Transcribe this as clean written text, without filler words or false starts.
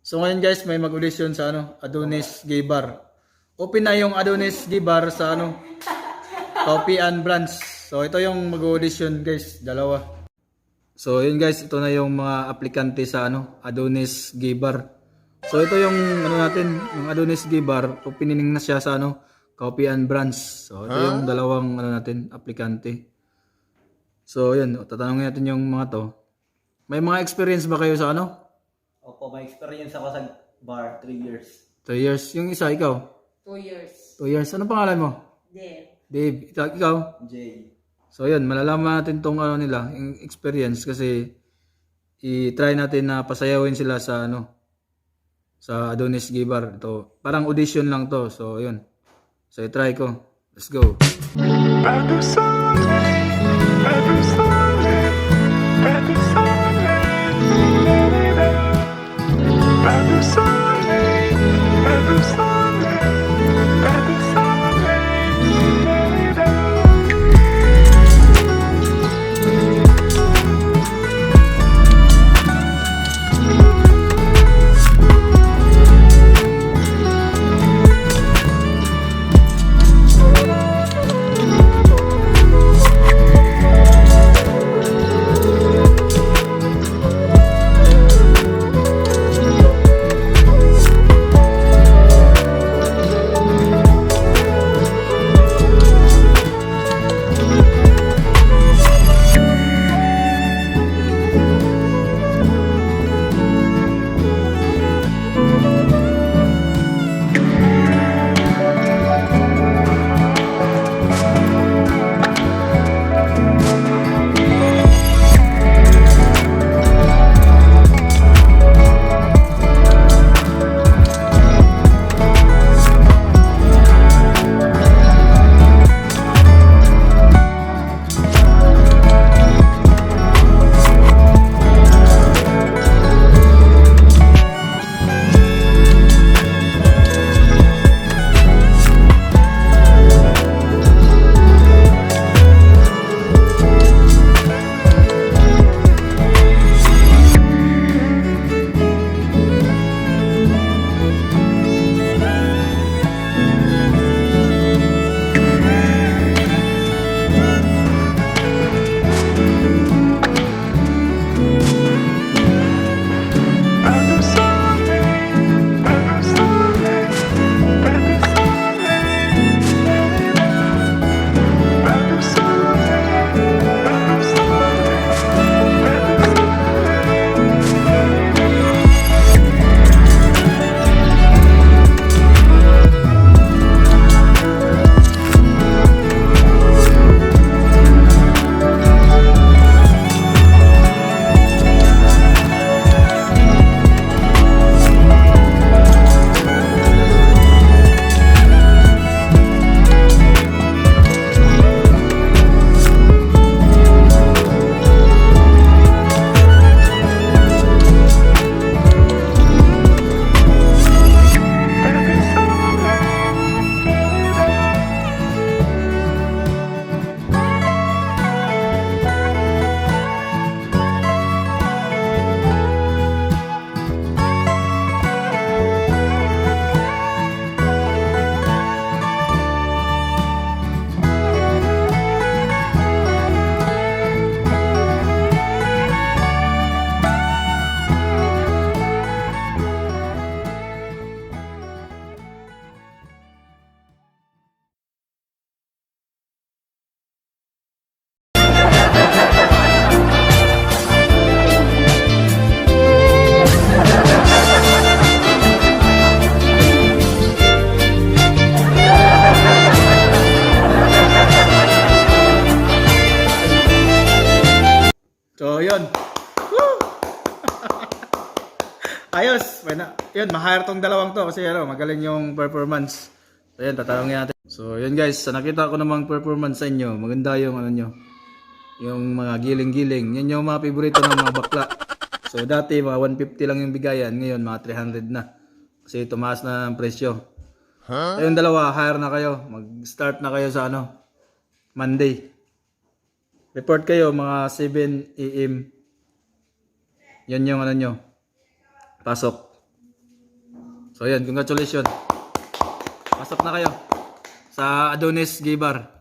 So ngayon guys, may mag-audition sa Adonis Gay Bar. Open na yung Adonis Gay Bar sa Coffee and Branch. So ito yung mag-audition guys, dalawa. So yun guys, ito na yung mga aplikante sa Adonis Gay Bar. So ito yung natin, yung Adonis Gay Bar, opening na siya sa Coffee and Branch. So ito yung dalawang natin, aplikante. So yun, tatanungin natin yung mga to. May mga experience ba kayo sa Opo, may experience ako sa bar, 3 years. 3 years. Yung isa, ikaw? 2 years. 2 years. Anong pangalan mo? Then, Dave. Ikaw? J. So yun, malalaman natin tong nila, yung experience kasi i-try natin na pasayawin sila sa sa Adonis Gay Bar. Ito, parang audition lang to. So yun. So i-try ko. Let's go. Badu Sole, Badu Sole, Badu Sole, Badu Sole, Badu Sole, Badu Sole. Badu Sole, Badu Sole, Badu Sole, Badu Sole, Badu Sole, Badu So yun. Woo! Ayos. Yun, ma-hire tong dalawang to kasi magaling yung performance. So yun, tatanungin natin. So yun guys, sa nakita ko namang performance sa inyo, maganda yung nyo, yung mga giling-giling. Yan yung mga paborito ng mga bakla. So dati mga 150 lang yung bigayan, ngayon mga 300 na. Kasi tumaas na ang presyo. Ayun dalawa, hire na kayo. Mag-start na kayo sa Monday. Report kayo mga 7 AM. Yan yung nyo. Pasok. So yan, congratulations. Pasok na kayo sa Adonis Gay Bar.